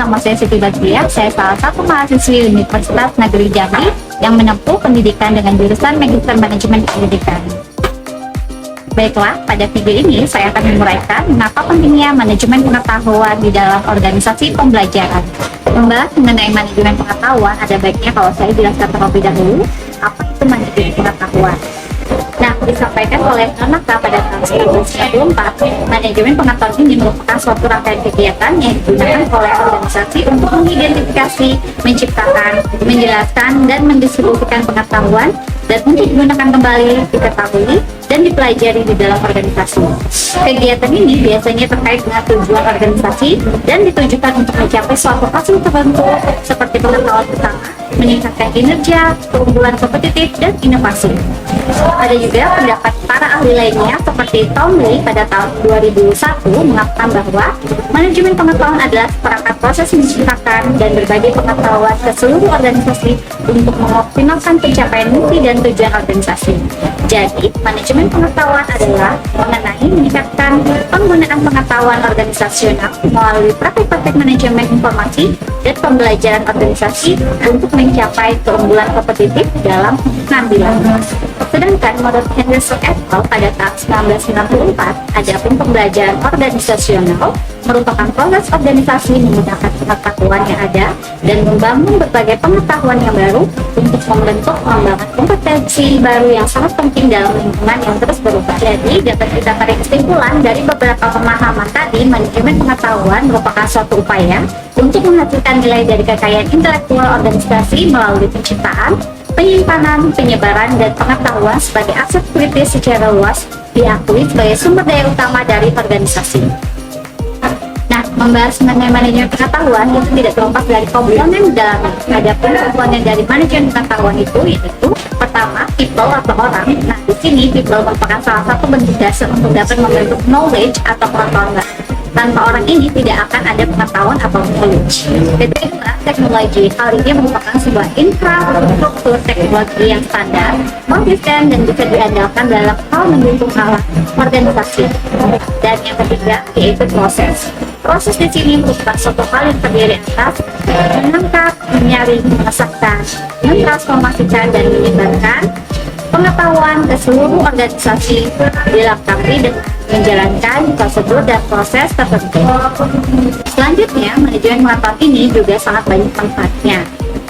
nama saya Siti Badriah. Saya salah satu mahasiswi Universitas Negeri Jambi yang menempuh pendidikan dengan jurusan Magister Manajemen Pendidikan. Baiklah, pada video ini saya akan menguraikan mengapa pentingnya manajemen pengetahuan di dalam organisasi pembelajaran. Membahas mengenai manajemen pengetahuan, ada baiknya kalau saya jelaskan terlebih dahulu apa itu manajemen pengetahuan. Nah, disampaikan oleh Nonaka pada tahun 1994, manajemen pengetahuan ini merupakan suatu rangkaian kegiatan yang digunakan oleh organisasi untuk mengidentifikasi, menciptakan, menjelaskan, dan mendistribusikan pengetahuan dan untuk digunakan kembali, diketahui, dan dipelajari di dalam organisasi. Kegiatan ini biasanya terkait dengan tujuan organisasi dan ditujukan untuk mencapai suatu hasil tertentu seperti pengetahuan utama, meningkatkan kinerja, keunggulan kompetitif, dan inovasi. Ada juga pendapat para ahli lainnya seperti Tom Lee pada tahun 2001 mengatakan bahwa manajemen pengetahuan adalah perangkat proses menciptakan dan berbagi pengetahuan ke seluruh organisasi untuk mengoptimalkan pencapaian misi dan tujuan organisasi. Jadi, manajemen pengetahuan adalah mengenai meningkatkan penggunaan pengetahuan organisasional melalui praktik-praktik manajemen informasi dan pembelajaran organisasi untuk mencapai keunggulan kompetitif dalam pengambilan. Sedangkan menurut Henderson et al. Pada tahun 1994, adapun pembelajaran organisasional merupakan proses organisasi menggunakan pengetahuan yang ada dan membangun berbagai pengetahuan yang baru untuk membentuk pengembangan kompetensi baru yang sangat penting dalam lingkungan yang terus berubah. Jadi, dapat kita tarik kesimpulan dari beberapa pemahaman tadi, manajemen pengetahuan merupakan suatu upaya untuk menghasilkan nilai dari kekayaan intelektual organisasi melalui penciptaan, penyimpanan, penyebaran, dan pengetahuan sebagai aset kritis secara luas diakui sebagai sumber daya utama dari organisasi. Nah, membahas mengenai manajemen pengetahuan itu tidak terlepas dari komponen dalamnya. Adapun komponen dari manajemen pengetahuan itu yaitu pertama, people atau orang. Nah, di sini people merupakan salah satu bentuk dasar untuk dapat membentuk knowledge atau pengetahuan. Tanpa orang ini tidak akan ada pengetahuan atau knowledge. Kedua, teknologi. Hal ini merupakan sebuah infrastruktur teknologi yang standar, konsisten, dan bisa diandalkan dalam hal mendukung alat organisasi. Dan yang ketiga yaitu proses. Proses di sini merupakan suatu hal yang terdiri atas menangkap, menyaring, mengesahkan, mentransformasikan, dan menyebarkan pengetahuan ke seluruh organisasi dilengkapi dengan menjalankan prosedur dan proses tertentu. Selanjutnya, manajemen pengetahuan ini juga sangat banyak manfaatnya,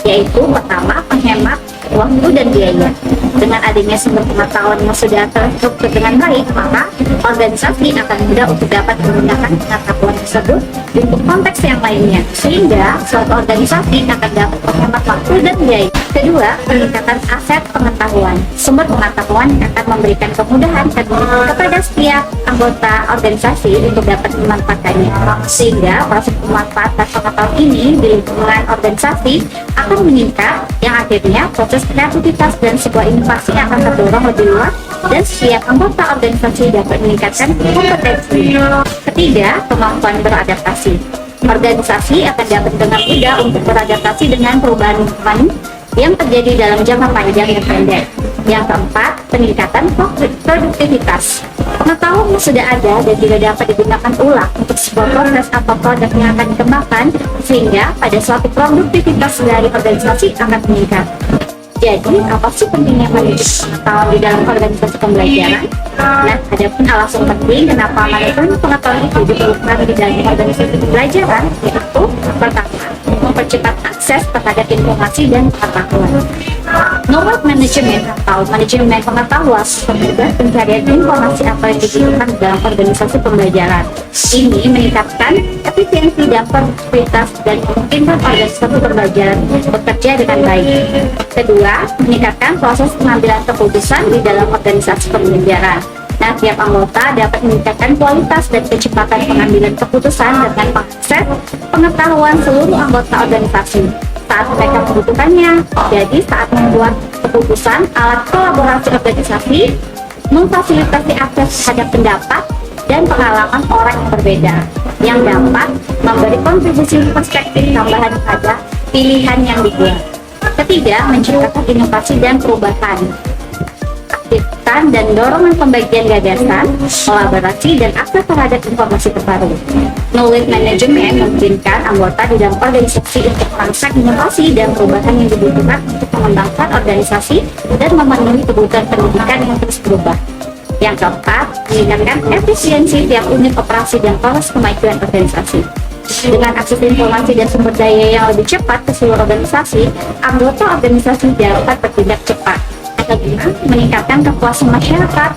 yaitu pertama, penghemat waktu dan biaya. Dengan adanya sumber pengetahuan yang sudah terstruktur dengan baik, maka organisasi akan mudah untuk dapat menggunakan pengetahuan tersebut untuk konteks yang lainnya, sehingga suatu organisasi akan dapat menghemat waktu dan biaya. Kedua, peningkatan aset pengetahuan. Sumber pengetahuan akan memberikan kemudahan kepada setiap anggota organisasi untuk dapat memanfaatkannya, sehingga proses pemanfaatan pengetahuan ini di lingkungan organisasi akan meningkat, yang akhirnya proses kreativitas dan sebuah inovasi akan terdorong lebih luas dan setiap anggota organisasi dapat meningkatkan kompetensi. Ketiga, kemampuan beradaptasi. Organisasi akan dapat dengan mudah untuk beradaptasi dengan perubahan lingkungan yang terjadi dalam jangka panjang dan pendek. Yang keempat, peningkatan produktivitas. Pengetahuan yang sudah ada dan juga dapat digunakan ulang untuk sebuah proses atau produk yang akan dikembangkan, sehingga pada suatu produktivitas dari organisasi akan meningkat. Jadi, apa sih pentingnya manajemen pengetahuan di dalam organisasi pembelajaran? Nah, ada pun alasan penting kenapa manajemen pengetahuan itu diperlukan di dalam organisasi pembelajaran, yaitu pertama, mempercepat akses terhadap informasi dan pengetahuan. Knowledge management atau manajemen pengetahuan mempermudah pencarian informasi apa yang dibutuhkan dalam organisasi pembelajaran. Ini meningkatkan efisiensi dan produktivitas dan memungkinkan organisasi pembelajaran bekerja dengan baik. Kedua, meningkatkan proses pengambilan keputusan di dalam organisasi pembelajaran. Nah, tiap anggota dapat meningkatkan kualitas dan kecepatan pengambilan keputusan dengan mengakses pengetahuan seluruh anggota organisasi saat mereka membutuhkannya. Jadi, saat membuat keputusan, alat kolaborasi organisasi memfasilitasi akses terhadap pendapat dan pengalaman orang yang berbeda, yang dapat memberi kontribusi perspektif tambahan pada pilihan yang dibuat. Ketiga, menciptakan inovasi dan perubahan aktif. kegiatan dan dorongan pembagian gagasan, kolaborasi, dan akses terhadap informasi terbaru. Knowledge management memungkinkan anggota di dalam organisasi untuk merangsek inovasi dan perubahan yang dibutuhkan untuk mengembangkan organisasi dan memenuhi kebutuhan pendidikan yang terus berubah. Yang keempat, meningkatkan efisiensi tiap unit operasi dan proses kemajuan organisasi. Dengan akses informasi dan sumber daya yang lebih cepat ke seluruh organisasi, anggota organisasi dapat bertindak cepat. Kelima, meningkatkan kepuasan masyarakat.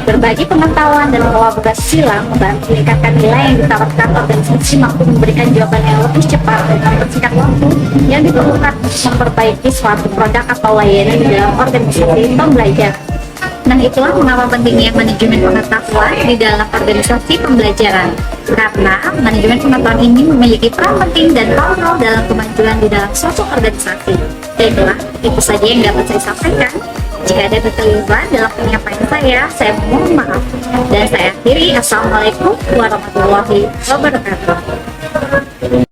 Berbagi pengetahuan dan kolaborasi silang membantu meningkatkan nilai yang ditawarkan organisasi mampu memberikan jawaban yang lebih cepat dan mempersingkat waktu yang diperlukan untuk memperbaiki suatu produk atau layanan di dalam organisasi pembelajaran. Nah, itulah mengapa pentingnya manajemen pengetahuan di dalam organisasi pembelajaran. Karena manajemen pengetahuan ini memiliki peran penting dan powerful dalam kemajuan di dalam suatu organisasi. Baiklah, itu saja yang dapat saya sampaikan. Jika ada kekeliruan dalam penyampaian saya mohon maaf. Dan saya akhiri, Assalamualaikum warahmatullahi wabarakatuh.